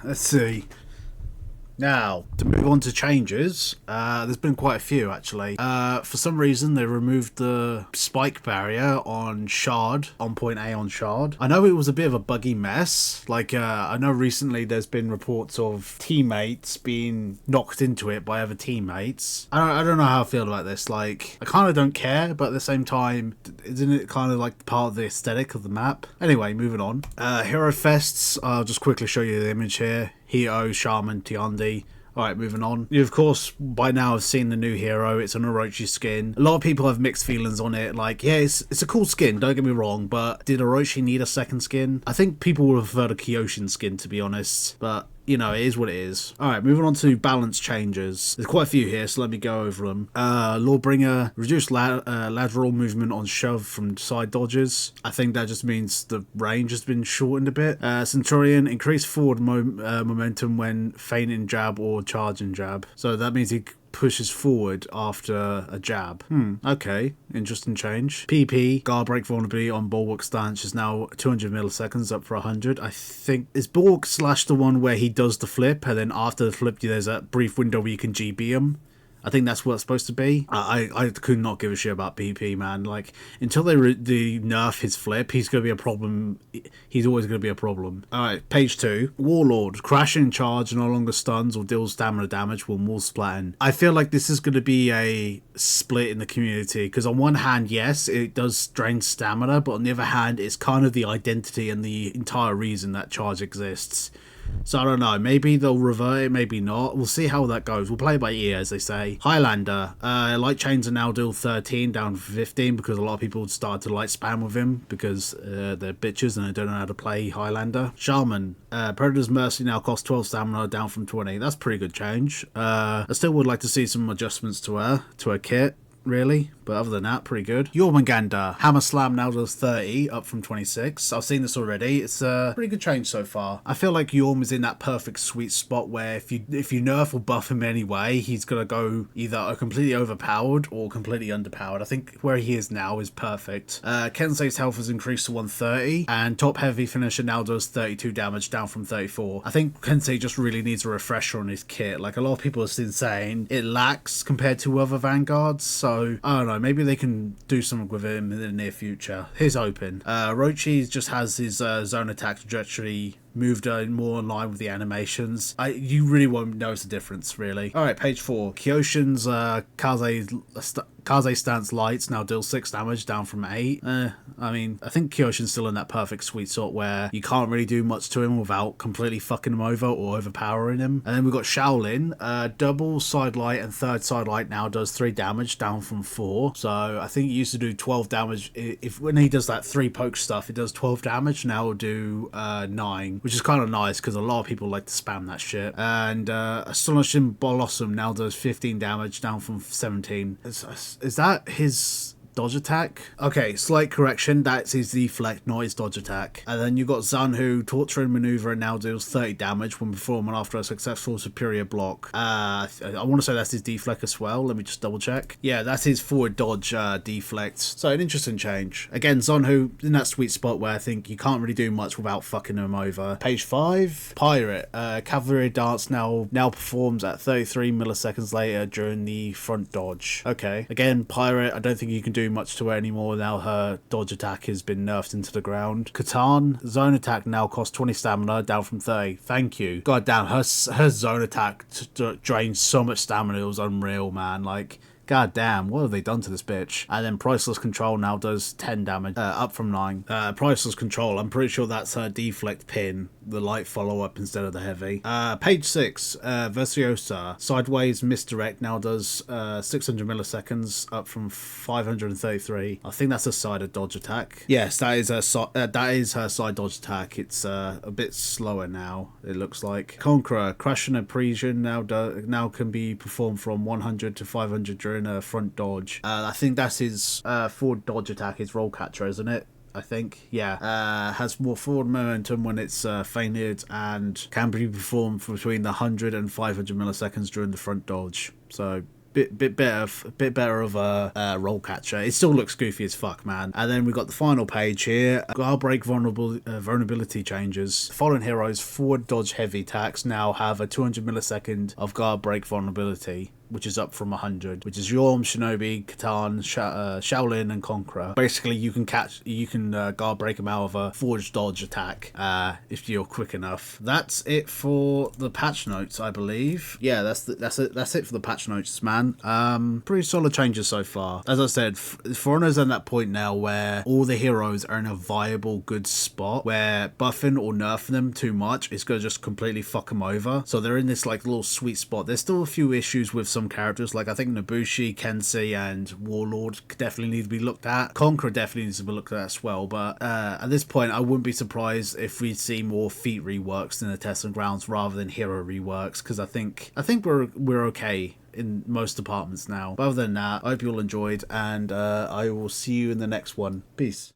let's see. Now, to move on to changes, there's been quite a few actually. For some reason, they removed the spike barrier on Shard, on point A on Shard. I know it was a bit of a buggy mess. I know recently there's been reports of teammates being knocked into it by other teammates. I don't know how I feel about this. I kind of don't care, but at the same time, isn't it kind of like part of the aesthetic of the map? Anyway, moving on. Hero Fests, I'll just quickly show you the image here. Hito, Shaman, Tiandi. Alright, moving on. You, of course, by now have seen the new hero. It's an Orochi skin. A lot of people have mixed feelings on it. Yeah, it's a cool skin, don't get me wrong, but did Orochi need a second skin? I think people would have preferred a Kyoshin skin, to be honest, but you know, it is what it is. Alright, moving on to balance changes. There's quite a few here, so let me go over them. Lawbringer, reduced lateral movement on shove from side dodges. I think that just means the range has been shortened a bit. Centurion, increased forward momentum when feinting jab or charging jab. So that means he pushes forward after a jab. Okay, interesting change. PP, guard break vulnerability on bulwark stance is now 200 milliseconds up for 100. I think, is bulwark slash the one where he does the flip and then after the flip there's a brief window where you can GB him? I think that's what it's supposed to be. I could not give a shit about PP, man. Until they nerf his flip, he's going to be a problem. He's always going to be a problem. Alright, page 2. Warlord. Crashing charge no longer stuns or deals stamina damage when wall splatting. I feel like this is going to be a split in the community, because on one hand, yes, it does drain stamina, but on the other hand, it's kind of the identity and the entire reason that charge exists. So I don't know, maybe they'll revert it, maybe not. We'll see how that goes. We'll play by ear, as they say. Highlander. Light chains are now deal 13 down for 15 because a lot of people started to light spam with him because they're bitches and they don't know how to play Highlander. Shaman. Predator's Mercy now costs 12 stamina down from 20. That's pretty good change. I still would like to see some adjustments to her kit, really, but other than that, pretty good. Jormungandr. Hammer Slam now does 30, up from 26. I've seen this already. It's a pretty good change so far. I feel like Jorm is in that perfect sweet spot where if you nerf or buff him anyway, he's gonna go either completely overpowered or completely underpowered. I think where he is now is perfect. Kensei's health has increased to 130, and top heavy finisher now does 32 damage, down from 34. I think Kensei just really needs a refresher on his kit. A lot of people have been saying it lacks compared to other vanguards, so I don't know, maybe they can do something with him in the near future. Here's open. Rochi just has his zone attack trajectory moved more in line with the animations. You really won't notice the difference, really. Alright, page 4. Kyoshin's Kaze stance lights now deal 6 damage, down from 8. I mean, I think Kyoshin's still in that perfect sweet spot where you can't really do much to him without completely fucking him over or overpowering him. And then we've got Shaolin. Double side light and third side light now does 3 damage, down from 4. So I think it used to do 12 damage. When he does that 3 poke stuff, it does 12 damage. Now it'll do 9. Which is kind of nice because a lot of people like to spam that shit. And Astonishing Blossom now does 15 damage, down from 17. Is that his dodge attack? Okay, slight correction, that's his deflect, not his dodge attack. And then you've got Zanhu, Torturing Maneuver, and now deals 30 damage when performing after a successful superior block. I want to say that's his deflect as well. Let me just double check. Yeah, that's his forward dodge deflect. So an interesting change. Again, Zanhu in that sweet spot where I think you can't really do much without fucking him over. Page 5. Pirate. Cavalry Dance now performs at 33 milliseconds later during the front dodge. Okay. Again, Pirate, I don't think you can do much to her anymore now her dodge attack has been nerfed into the ground. Catan, zone attack now costs 20 stamina, down from 30. Thank you. God damn, her zone attack drains so much stamina, it was unreal, man. God damn, what have they done to this bitch? And then Priceless Control now does 10 damage, up from 9. Priceless Control, I'm pretty sure that's her deflect pin, the light follow-up instead of the heavy. Page 6, Versiosa. Sideways Misdirect now does 600 milliseconds, up from 533. I think that's a sided dodge attack. Yes, that is her side dodge attack. It's a bit slower now, it looks like. Conqueror, Crash and Apprehension now can be performed from 100 to 500 during a front dodge. I think that's his forward dodge attack, his roll catcher, isn't it? I think, yeah. Has more forward momentum when it's feinted and can be performed between the 100 and 500 milliseconds during the front dodge. So bit better of a roll catcher. It still looks goofy as fuck, man. And then we got the final page here. Guard break vulnerability changes. Following heroes forward dodge heavy attacks now have a 200 millisecond of guard break vulnerability, which is up from 100, which is Yorm, Shinobi, Catan, Shaolin, and Conqueror. Basically, you can guard break them out of a forward dodge attack if you're quick enough. That's it for the patch notes, I believe. Yeah, that's it for the patch notes, man. Pretty solid changes so far. As I said, For Honor's at that point now where all the heroes are in a viable, good spot where buffing or nerfing them too much is gonna just completely fuck them over. So they're in this like little sweet spot. There's still a few issues with some characters, like I think Nobushi, Kensei, and Warlord definitely need to be looked at. Conqueror definitely needs to be looked at as well, but at this point I wouldn't be surprised if we see more feat reworks in the testing grounds rather than hero reworks, because I think we're okay in most departments now. But other than that, I hope you all enjoyed, and I will see you in the next one. Peace.